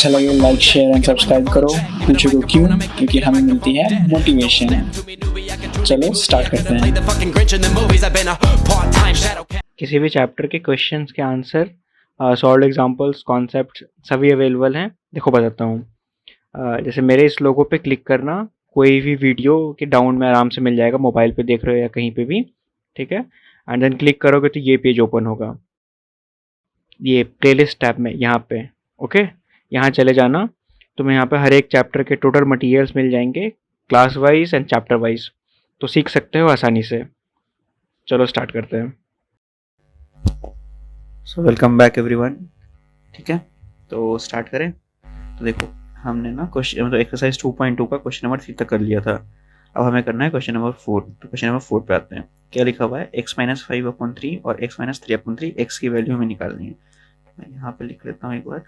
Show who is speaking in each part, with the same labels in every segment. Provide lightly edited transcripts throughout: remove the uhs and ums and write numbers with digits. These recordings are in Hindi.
Speaker 1: अच्छा लगे लाइक शेयर एंड सब्सक्राइब करो। पूछो को क्यों? क्योंकि हमें मिलती है मोटिवेशन। चलो स्टार्ट करते हैं।
Speaker 2: किसी भी चैप्टर के क्वेश्चंस के आंसर, सॉल्व एग्जांपल्स, कॉन्सेप्ट सभी अवेलेबल हैं। देखो बताता हूँ। जैसे मेरे इस लोगो पे क्लिक करना, कोई भी वीडियो के डाउन में आराम से मिल जाएगा, मोबाइल पे देख रहे हो या कहीं पे भी, ठीक है। एंड देन क्लिक करोगे तो ये पेज ओपन होगा, ये प्लेलिस्ट टैब में यहाँ पे। ओके, यहाँ चले जाना। तुम्हें यहाँ पे हर एक चैप्टर के टोटल मटेरियल्स मिल जाएंगे, class wise and chapter wise, तो सीख सकते हो आसानी से। चलो स्टार्ट करते हैं। So welcome back everyone. ठीक है, तो स्टार्ट करें। तो देखो, हमने ना क्वेश्चन मतलब एक्सरसाइज 2.2 का क्वेश्चन नंबर 3 तक कर लिया था। अब हमें करना है क्वेश्चन नंबर 4। तो क्वेश्चन नंबर 4 पे आते हैं। क्या लिखा हुआ है? x-5/3 और x-3/3 x की वैल्यू हमें निकालनी है। मैं यहाँ पे लिख लेता हूँ एक बार।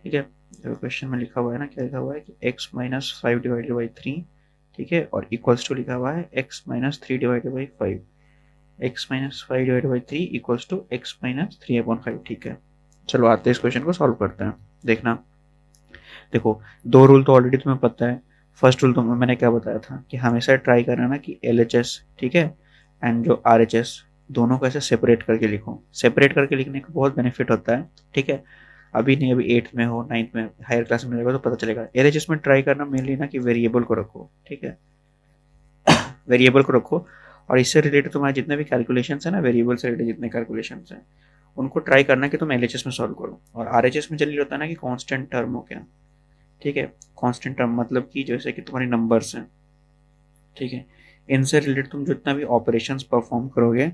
Speaker 2: ठीक है, तो क्वेश्चन में लिखा हुआ है ना, क्या लिखा हुआ है कि x-5/3, ठीक है, और इक्वल्स टू लिखा हुआ है x-3/5, x-5/3 equals to x-3/5। ठीक है, चलो आते हैं इस क्वेश्चन को सॉल्व करते हैं। देखना, देखो दो रूल तो ऑलरेडी तुम्हें पता है। फर्स्ट रूल तो मैंने क्या बताया था कि हमेशा ट्राई करना ना कि LHS, ठीक है, एंड जो RHS, दोनों को ऐसे सेपरेट करके लिखो। सेपरेट करके लिखने का बहुत बेनिफिट होता है। ठीक है, अभी नहीं, अभी 8th में हो, 9th में, हायर क्लास में रहेगा तो पता चलेगा। LHS में ट्राई करना मेनली ना कि वेरिएबल को रखो। ठीक है, वेरिएबल को रखो, और इससे रिलेटेड तुम्हारे जितने भी कैलकुलेशन है ना, वेरिएबल से रिलेटेड जितने कैलकुलेशन हैं, उनको ट्राई करना कि तुम LHS में सॉल्व करो। और RHS में जनरली होता है ना कि कांस्टेंट टर्म हो गया। ठीक है, कांस्टेंट टर्म मतलब कि जैसे कि तुम्हारी नंबर्स हैं, ठीक है, इनसे रिलेटेड तुम जितना भी ऑपरेशंस परफॉर्म करोगे,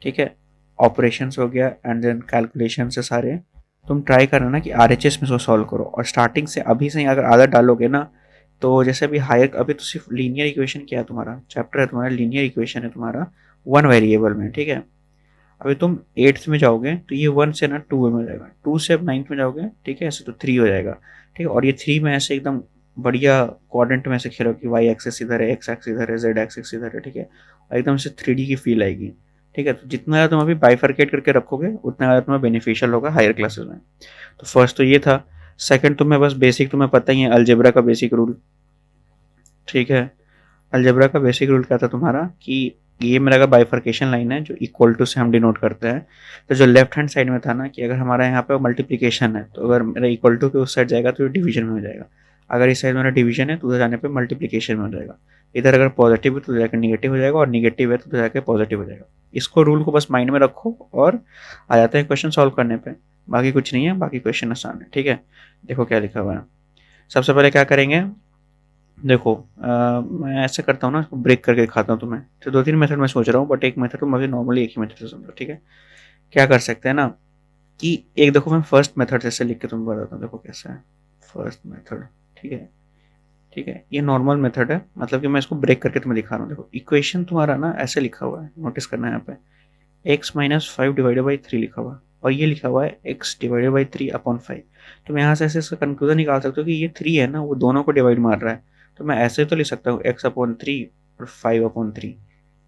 Speaker 2: ठीक है, ऑपरेशंस हो गया एंड देन कैलकुलेशन से सारे, तुम ट्राई करना ना कि RHS में सो सॉल्व करो। और स्टार्टिंग से अभी से ही अगर आदत डालोगे ना, तो जैसे अभी हायर, अभी तो सिर्फ लीनियर इक्वेशन क्या है तुम्हारा चैप्टर है, तुम्हारा लीनियर इक्वेशन है तुम्हारा 1 वेरिएबल में। ठीक है, अभी तुम 8th में जाओगे तो ये 1 से ना 2 में हो जाएगा, 2 से अब 9th में जाओगे, ठीक है, ऐसे तो 3 हो जाएगा। ठीक है, और ये 3 में ऐसे एकदम बढ़िया क्वाड्रेंट में ऐसे खेलो कि वाई एक्सेस इधर है, एक्स एक्स इधर है, जेड एक्सेस इधर है। ठीक है, और एकदम से 3D की फील आएगी। ठीक है, तो जितना ज़्यादा तुम अभी बाइफर्केट करके रखोगे उतना ज़्यादा तुम्हें बेनिफिशियल होगा हायर क्लासेस में। तो फर्स्ट तो ये था। सेकंड, तुम्हें बस बेसिक तुम्हें पता ही है, अलजेब्रा का बेसिक रूल। ठीक है, अलजेब्रा का बेसिक रूल क्या था तुम्हारा कि ये मेरा का बाइफर्केशन लाइन है जो इक्वल टू से हम डिनोट करते हैं। तो जो लेफ्ट हैंड साइड में था ना कि अगर हमारा यहाँ पे मल्टीप्लिकेशन है तो अगर मेरा इक्वल टू के उस साइड जाएगा तो ये डिवीजन में हो जाएगा। अगर इस साइड मेरा डिवीजन है तो उधर जाने पे मल्टीप्लिकेशन में हो जाएगा। इधर अगर पॉजिटिव है तो जाकर निगेटिव हो जाएगा, और निगेटिव है तो जाकर पॉजिटिव हो जाएगा। इसको रूल को बस माइंड में रखो और आ जाते हैं क्वेश्चन सॉल्व करने पे। बाकी कुछ नहीं है, बाकी क्वेश्चन आसान है। ठीक है, देखो क्या लिखा हुआ है। सबसे पहले क्या करेंगे, देखो मैं ऐसे करता हूँ ना, ब्रेक करके दिखाता हूँ तुम्हें। तो 2-3 मेथड मैं सोच रहा हूँ, बट एक मेथड तो मुझे नॉर्मली एक ही मेथड से समझो। ठीक है, क्या कर सकते हैं ना कि एक, देखो मैं फर्स्ट मेथड जैसे लिख के तुम्हें बताता हूँ। देखो कैसा है फर्स्ट मेथड। ठीक है, ठीक है, ये नॉर्मल मेथड है, मतलब कि मैं इसको ब्रेक करके तुम्हें दिखा रहा हूँ। देखो इक्वेशन तुम्हारा ना ऐसे लिखा हुआ है, नोटिस करना है यहाँ पे x-5/3 लिखा हुआ है, और ये लिखा हुआ है x/3/5। तुम यहाँ से ऐसे कंक्लूजन निकाल सकते हो कि ये 3 है ना, वो दोनों को डिवाइड मार रहा है। तो मैं ऐसे तो लिख सकता हूँ x/3 और 5/3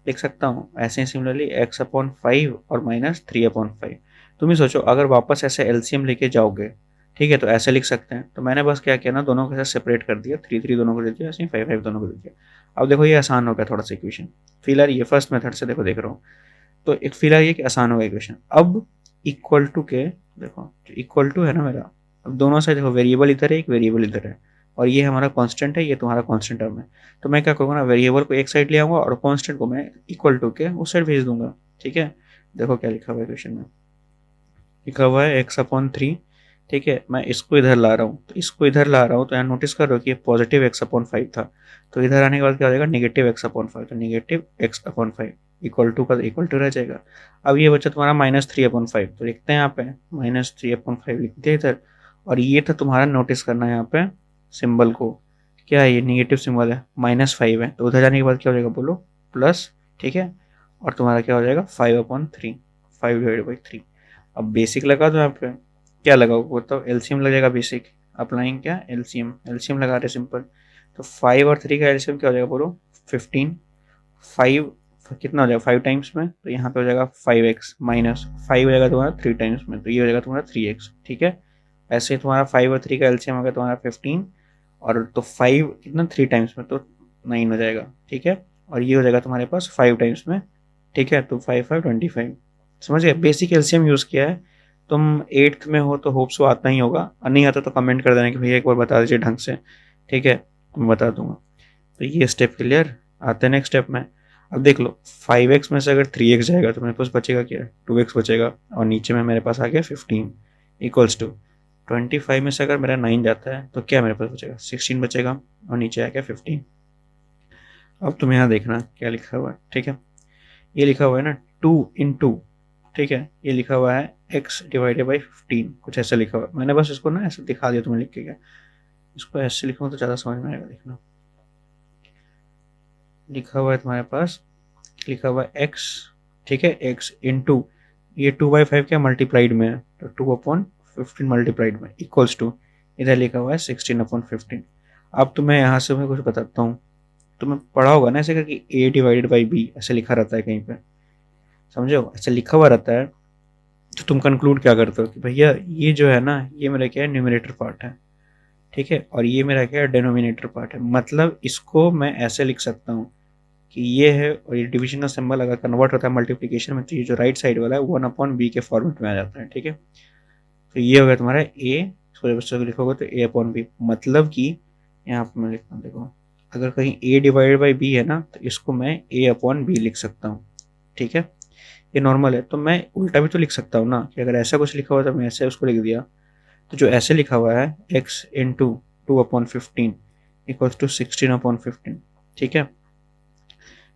Speaker 2: लिख सकता हूँ ऐसे ही। सिमिलरली x/5 और -3/5। तुम ही सोचो अगर वापस ऐसे एलसीएम लेके जाओगे, ठीक है, तो ऐसे लिख सकते हैं। तो मैंने बस क्या किया ना, दोनों को ऐसे सेपरेट कर दिया, 3 दोनों को दे दिया, ऐसे 5 दोनों को दे दिया। अब देखो ये आसान हो गया थोड़ा सा इक्वेशन। फिलहाल ये फर्स्ट मेथड से देखो देख रहा हूँ, तो एक फिलहाल ये कि आसान होगा इक्वेशन। अब इक्वल टू के, देखो जो इक्वल टू है ना मेरा, अब दोनों साइड देखो, वेरिएबल इधर है, एक वेरिएबल इधर है, और ये हमारा कांस्टेंट है, ये तुम्हारा कांस्टेंट टर्म है। तो मैं क्या करूँगा ना, वेरिएबल को एक साइड ले आऊँगा और कांस्टेंट को मैं इक्वल टू के उस साइड भेज दूंगा। ठीक है, देखो क्या लिखा हुआ है क्वेश्चन में, लिखा हुआ है x/3। ठीक है, मैं इसको इधर ला रहा हूँ, तो इसको इधर ला रहा हूँ, तो यहाँ नोटिस कर रहे हो कि पॉजिटिव x/5 था, तो इधर आने के बाद क्या हो जाएगा, नेगेटिव x/5, तो नेगेटिव x/5 इक्वल टू का इक्वल टू रह जाएगा। अब ये बचा तुम्हारा -3/5, तो लिखते हैं यहाँ पे -3/5 लिख दिया इधर। और ये था तुम्हारा, नोटिस करना है यहाँ पे सिंबल को, क्या है ये, निगेटिव सिंबल है, -5 है, तो उधर जाने के बाद क्या हो जाएगा बोलो, प्लस। ठीक है, और तुम्हारा क्या हो जाएगा 5/3, 5/3। अब बेसिक लगा दो यहाँ पे, क्या लगाओ बताओ, एलसीएम लगेगा बेसिक, अप्लाइंग क्या, एलसीएम, एलसीएम लगा रहे सिंपल। तो 5 और 3 का एलसीएम क्या हो जाएगा बोलो, 15। 5 कितना हो जाएगा 5 टाइम्स में, तो यहाँ पे हो जाएगा 5x, -5 हो जाएगा तुम्हारा 3 टाइम्स में, तो ये हो जाएगा तुम्हारा 3x। ठीक है, ऐसे तुम्हारा 5 और 3 का एलसीएम होगा तुम्हारा 15, और तो 5 कितना 3 टाइम्स में तो 9 हो जाएगा, ठीक है। और ये हो जाएगा तुम्हारे पास 5 टाइम्स में, ठीक है। तो 5 5 25, समझ गए। बेसिक एलसीएम यूज़ किया है। तुम 8th में हो तो होप सो आता ही होगा, और नहीं आता तो कमेंट कर देना कि भैया एक बार बता दीजिए ढंग से, ठीक है, मैं बता दूंगा। तो ये स्टेप क्लियर। आते हैं नेक्स्ट स्टेप में। अब देख लो 5x में से अगर 3x जाएगा तो मेरे पास बचेगा क्या, 2x बचेगा, और नीचे में मेरे पास आ गया 15 इक्वल्स टू 25 में से अगर मेरा 9 जाता है तो क्या मेरे पास बचेगा, 16 बचेगा, और नीचे आ गया 15। अब तुम यहाँ देखना क्या लिखा हुआ है, ठीक है। ये लिखा हुआ है ना 2 × ठीक है, ये लिखा हुआ है x डिवाइडेड बाई 15, कुछ ऐसा लिखा हुआ है। मैंने बस इसको ना ऐसे दिखा दिया तुम्हें लिख के, क्या इसको ऐसे लिखूँ तो ज़्यादा समझ में आएगा। देखना लिखा हुआ है तुम्हारे पास, लिखा हुआ है x, ठीक है, x इंटू ये 2/5 क्या मल्टीप्लाइड में है, तो 2/15 मल्टीप्लाइड में इक्वल्स टू इधर लिखा हुआ है 16/15। अब तुम्हें यहाँ से मैं कुछ बताता हूँ। तुम्हें पढ़ा होगा ना ऐसे कि a डिवाइडेड बाई b ऐसे लिखा रहता है कहीं पे, समझो, ऐसे लिखा हुआ रहता है। तो तुम कंक्लूड क्या करते हो कि भैया ये जो है ना, ये मेरा क्या है, न्यूमरेटर पार्ट है, ठीक है, और ये मेरा क्या है, डिनोमिनेटर पार्ट है। मतलब इसको मैं ऐसे लिख सकता हूँ कि ये है, और ये डिवीजन का सिंबल अगर कन्वर्ट होता है मल्टीप्लिकेशन में तो ये जो राइट साइड वाला है 1/b के फॉर्मेट में आ जाता है, ठीक है। तो ये हो गया तुम्हारा a, थोड़े बच्चों को लिखोगे तो a/b, मतलब कि यहाँ पर मैं लिखता हूँ, देखो अगर कहीं a डिवाइडेड बाई b है ना तो इसको मैं a/b लिख सकता हूँ, ठीक है। ये नॉर्मल है, तो मैं उल्टा भी तो लिख सकता हूँ ना, कि अगर ऐसा कुछ लिखा हुआ तो मैं ऐसे उसको लिख दिया। तो जो ऐसे लिखा हुआ है x इंटू 2/15 इक्वल्स टू 16/15, ठीक है।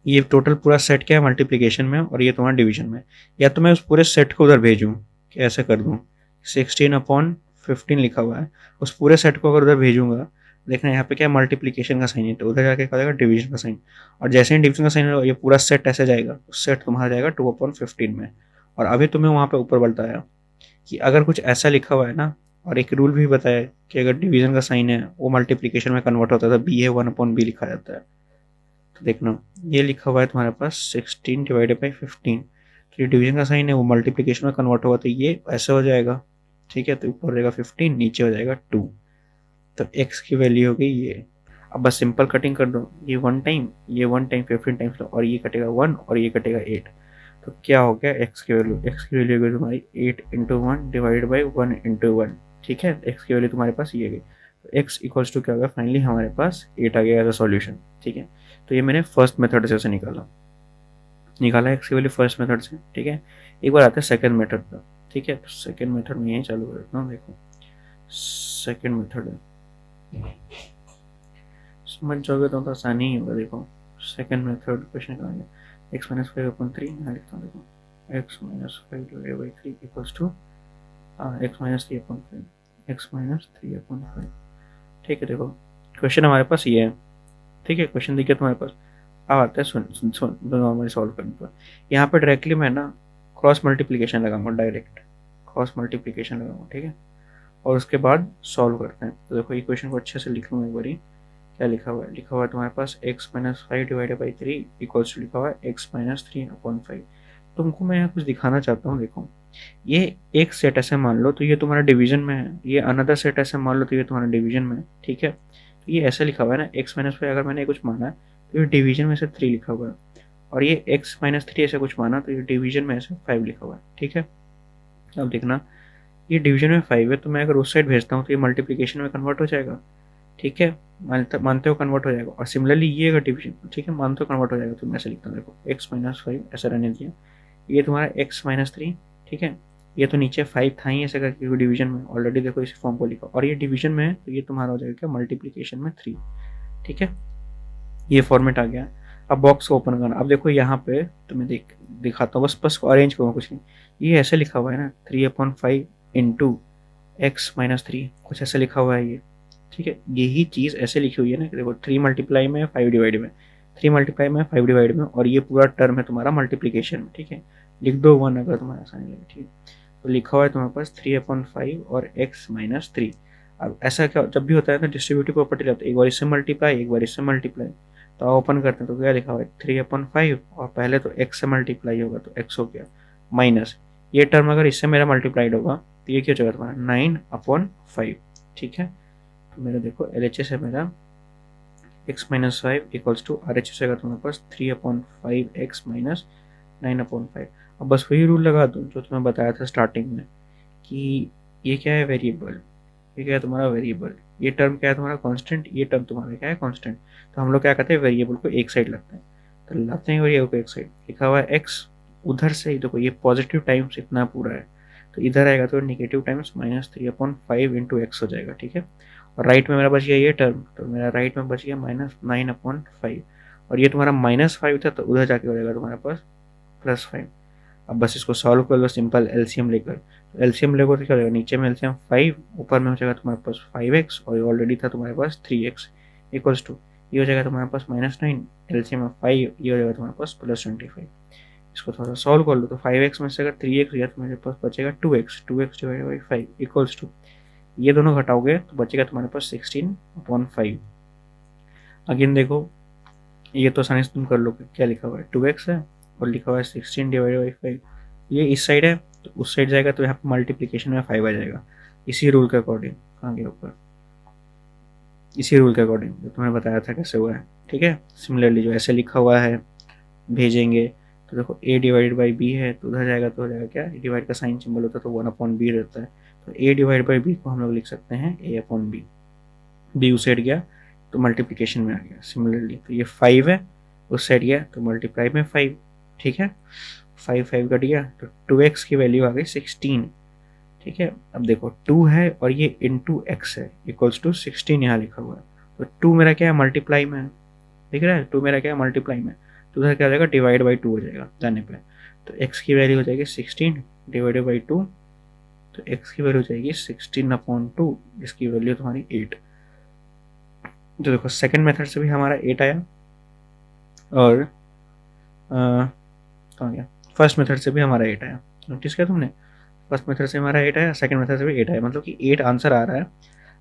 Speaker 2: ये टोटल पूरा सेट क्या है मल्टीप्लिकेशन में, और ये तुम्हारा डिवीजन में। या तो मैं उस पूरे सेट को उधर भेजूँ, कि ऐसे कर दूँ 16/15 लिखा हुआ है, उस पूरे सेट को अगर उधर भेजूंगा, देखना यहाँ पे क्या मल्टीप्लिकेशन का साइन है, तो उधर जाके क्या जाएगा डिवीजन का साइन, और जैसे ही डिवीजन का साइन होगा ये पूरा सेट ऐसे जाएगा, सेट तुम्हारा जाएगा 2/15 में। और अभी तुम्हें वहाँ पे ऊपर बताया कि अगर कुछ ऐसा लिखा हुआ है ना, और एक रूल भी बताया कि अगर डिवीजन का साइन है वो मल्टीप्लिकेशन में कन्वर्ट होता है तो b है 1/b लिखा जाता है। तो देखना ये लिखा हुआ है तुम्हारे पास 16 डिवाइडेड बाई 15, तो ये डिवीजन का साइन है वो मल्टीप्लिकेशन में कन्वर्ट होगा तो ये ऐसे हो जाएगा, ठीक है। तो ऊपर हो जाएगा 15, नीचे हो जाएगा 2, तो x की वैल्यू हो गई ये। अब बस सिंपल कटिंग कर दो, ये 1 टाइम, ये 1 टाइम 15 टाइम्स लो, और ये कटेगा 1 और ये कटेगा 8, तो क्या हो गया x की वैल्यू, x की वैल्यू हो गई तुम्हारी 8 × 1 डिवाइडेड बाई 1 × 1, ठीक है। x की वैल्यू तुम्हारे पास ये गई, तो x इक्वल्स टू क्या होगा, फाइनली हमारे पास 8 आ गया एज अ सॉल्यूशन, ठीक है। तो ये मैंने फर्स्ट मेथड से निकाला x की वैल्यू फर्स्ट मेथड से, ठीक है। एक बार आता है सेकंड मेथड पर, ठीक है। तो सेकंड मेथड में यही चालू करता हूँ, देखो सेकंड मेथड है, समझ जाओगे तो आसानी ही होगा। देखो सेकंड मेथड क्वेश्चन का है x - 5/3, यहाँ लिखता हूँ, देखो x - 5/3 equals to x - 3/5, x - 3/5, ठीक है। देखो क्वेश्चन हमारे पास ये है, ठीक है। क्वेश्चन देखिए तुम्हारे पास, अब आता है सुन नॉर्मली सॉल्व करने पर। यहाँ पे डायरेक्टली मैं ना क्रॉस मल्टीप्लिकेशन लगाऊंगा, डायरेक्ट क्रॉस मल्टीप्लिकेशन लगाऊंगा, ठीक है। और उसके बाद सॉल्व करते हैं। तो देखो इक्वेशन को अच्छे से लिख लूँ एक बारी, क्या लिखा हुआ है, लिखा हुआ है तुम्हारे पास x - 5 divided by 3 equals to लिखा हुआ है x - 3/5। तुमको मैं यहाँ कुछ दिखाना चाहता हूँ, देखो ये एक सेट ऐसे मान लो तो ये तुम्हारा डिवीजन में है, ये अनदर सेट ऐसे मान लो तो ये तुम्हारा डिवीजन में है, ठीक है। तो ये ऐसे लिखा हुआ है ना x - 5, अगर मैंने कुछ माना है तो ये डिवीजन में से 3 लिखा हुआ है, और ये x - 3 ऐसे कुछ माना तो ये डिवीजन में ऐसे 5 लिखा हुआ है, ठीक है। अब देखना ये डिवीजन में 5 है, तो मैं अगर उस साइड भेजता हूँ तो ये मल्टीप्लिकेशन में कन्वर्ट हो जाएगा, ठीक है, मानते हो कन्वर्ट हो जाएगा। और सिमिलरली ये अगर डिवीजन, ठीक है, मानते हो कन्वर्ट हो जाएगा, तो मैं ऐसे लिखता हूँ, देखो x - 5 ऐसा रहने दिया, ये तुम्हारा x - 3, ठीक है। ये तो नीचे 5 था ही ऐसे करके डिवीजन में ऑलरेडी, देखो इस फॉर्म को लिखा, और ये डिवीजन में है तो ये तुम्हारा हो जाएगा क्या, मल्टीप्लिकेशन में 3, ठीक है। ये फॉर्मेट आ गया। अब बॉक्स को ओपन करना। अब देखो यहाँ पे तुम्हें दिखाता हूँ, बस अरेंज करूँगा कुछ नहीं। ये ऐसे लिखा हुआ है ना 3/5 इंटू x - 3, कुछ ऐसे लिखा हुआ है ये, ठीक है। यही चीज़ ऐसे लिखी हुई है ना, देखो 3 मल्टीप्लाई में 5 डिवाइड में, 3 मल्टीप्लाई में 5 डिवाइड में, और ये पूरा टर्म है तुम्हारा मल्टीप्लिकेशन में, ठीक है। लिख दो 1 अगर तुम्हारा आसानी लगे, ठीक है। तो लिखा हुआ है तुम्हारे पास 3/5 और x - 3। अब ऐसा क्या जब भी होता है ना डिस्ट्रीब्यूटिव प्रॉपर्टी रहता है, एक बार इससे मल्टीप्लाई एक बार इससे मल्टीप्लाई, तो ओपन करते हैं तो क्या लिखा हुआ है 3/5, और पहले तो x से मल्टीप्लाई होगा तो x हो गया, माइनस ये टर्म अगर इससे मेरा मल्टीप्लाइड होगा तो ये क्या हो जाएगा तुम्हारा 9/5, ठीक है। तो मेरा देखो LHS है मेरा x minus 5 equals to RHS होगा तुम्हारे पास 3/5x माइनस 9/5। अब बस वही रूल लगा दूँ जो तुम्हें बताया था स्टार्टिंग में कि ये क्या है वेरिएबल, ये क्या है तुम्हारा वेरिएबल, ये टर्म क्या है तुम्हारा कांस्टेंट, ये टर्म तुम्हारा क्या है कांस्टेंट। तो हम लोग क्या करते हैं वेरिएबल को एक साइड लगते हैं, तो लाते हैं वेरिएबल को एक साइड, लिखा हुआ है x, उधर से ही देखो ये पॉजिटिव टाइम्स इतना पूरा है, तो इधर आएगा तो नेगेटिव टाइम्स -3/5 इंटू एक्स हो जाएगा, ठीक है। और राइट में मेरा बच गया ये टर्म, तो मेरा राइट में बच गया -9/5, और ये तुम्हारा -5 था तो उधर जाके हो जाएगा तुम्हारे पास +5। अब बस इसको सॉल्व कर लो सिंपल एलसीएम लेकर, तो एलसीएम लेकर तो क्या हो जाएगा, नीचे में एलसीएम 5, ऊपर में हो जाएगा तुम्हारे पास 5x, और ऑलरेडी था तुम्हारे पास 3x इक्वल्स टू ये हो जाएगा तुम्हारे पास -9, एलसीएम में 5, ये हो जाएगा तुम्हारे पास +25। इसको थोड़ा सॉल्व कर लो, तो 5x में से अगर 3x गया तो मेरे पास बचेगा 2x divided by 5 equals to ये दोनों घटाओगे तो बचेगा तुम्हारे पास 16/5। अगेन देखो ये तो आसानी से तुम कर लोगे, क्या लिखा हुआ है 2x है और लिखा हुआ है 16 डिवाइडेड बाई 5, ये इस साइड है तो उस साइड जाएगा तो यहाँ पे मल्टीप्लिकेशन में 5 आ जाएगा, इसी रूल के अकॉर्डिंग, कहाँ के ऊपर, इसी रूल के अकॉर्डिंग जो तुम्हें बताया था कैसे हुआ है, ठीक है। सिमिलरली जो ऐसे लिखा हुआ है भेजेंगे तो देखो a डिवाइडेड बाई b है तो उधर जाएगा तो हो जाएगा क्या, डिवाइड का साइन सिंबल होता है तो 1/b रहता है, तो a डिवाइड बाई b को हम लोग लिख सकते हैं a/b, b उस साइड गया तो मल्टीप्लिकेशन में आ गया। सिमिलरली तो ये 5 है उस साइड गया तो मल्टीप्लाई में 5, ठीक है, 5 कट गया तो 2x की वैल्यू आ गई 16, ठीक है। अब देखो 2 है और ये इंटू x है इक्वल्स टू 16 यहाँ लिखा हुआ है, तो 2 मेरा क्या है मल्टीप्लाई में है, दिख रहा है 2 मेरा क्या है मल्टीप्लाई में, तो उधर क्या हो जाएगा डिवाइड बाई 2 हो जाएगा जाने पे, तो x की वैल्यू हो जाएगी 16 डिवाइडेड बाई 2, तो x की वैल्यू हो जाएगी 16/2 जिसकी वैल्यू तुम्हारी 8। तो देखो सेकंड मेथड से भी हमारा 8 आया और कहाँ गया, फर्स्ट मेथड से भी हमारा 8 आया, नोटिस किया तुमने, फर्स्ट मेथड से हमारा 8 आया, सेकंड मेथड से भी 8 आया, मतलब कि 8 आंसर आ रहा है।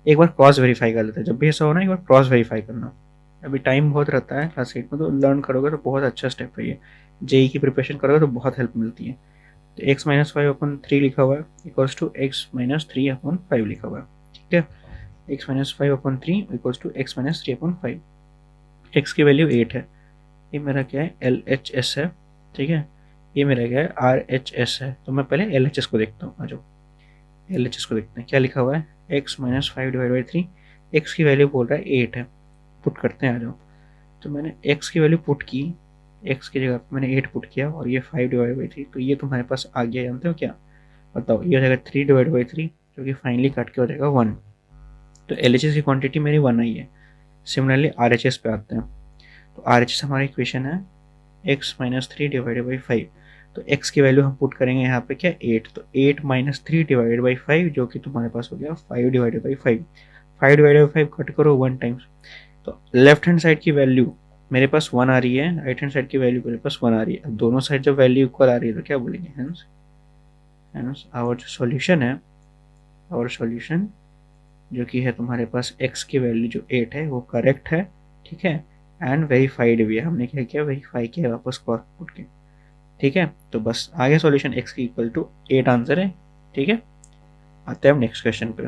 Speaker 2: एक बार क्रॉस वेरीफाई कर लेते हैं, जब भी ऐसा हो ना एक बार क्रॉस वेरीफाई करना, अभी टाइम बहुत रहता है क्लास 8 में, तो लर्न करोगे तो बहुत अच्छा स्टेप है ये, जेई की प्रिपरेशन करोगे तो बहुत हेल्प मिलती है। तो x माइनस 5/3 लिखा हुआ है इक्वल्स टू x माइनस 3/5 लिखा हुआ है, ठीक है, x minus 5/3 equals to x minus 3/5, x की वैल्यू 8 है, ये मेरा क्या है LHS है, ठीक है, ये मेरा क्या है RHS है। तो मैं पहले LHS को देखता हूँ, आ जाओ LHS को देखते हैं क्या लिखा हुआ है, x minus 5 divide by 3, x की वैल्यू बोल रहा है 8 है, पुट करते हैं आ जाओ। तो मैंने x की वैल्यू पुट की, x की जगह मैंने 8 पुट किया और ये 5 डिवाइड बाई 3, तो ये तुम्हारे पास आ गया, जानते हो क्या, बताओ, ये हो जाएगा 3 डिवाइड बाई 3 जो कि फाइनली काट के हो जाएगा 1, तो LHS की क्वांटिटी मेरी 1 आई है। सिमिलरली RHS पे आते हैं, तो RHS हमारा इक्वेशन है x माइनस 3 डिवाइडेड बाई 5, तो x की वैल्यू हम पुट करेंगे यहाँ पे क्या 8, तो 8 माइनस 3 डिवाइडेड बाई 5 जो कि तुम्हारे पास हो गया 5 divided by 5, 5 divided by 5 cut करो 1 टाइम्स, तो लेफ्ट हैंड साइड की वैल्यू मेरे पास 1 आ रही है, राइट हैंड साइड की वैल्यू मेरे पास 1 आ रही है। अब दोनों साइड जब वैल्यू इक्वल आ रही है तो क्या बोलेंगे, हेंस आवर जो सॉल्यूशन है, आवर सॉल्यूशन जो कि है तुम्हारे पास x की वैल्यू जो 8 है वो करेक्ट है, ठीक है, एंड वेरीफाइड भी है, हमने क्या किया वेरीफाई किया वापस क्रॉस पुट के, ठीक है। तो बस आगे सॉल्यूशन x की इक्वल टू 8 आंसर है, ठीक है। आते हैं हम नेक्स्ट क्वेश्चन पे।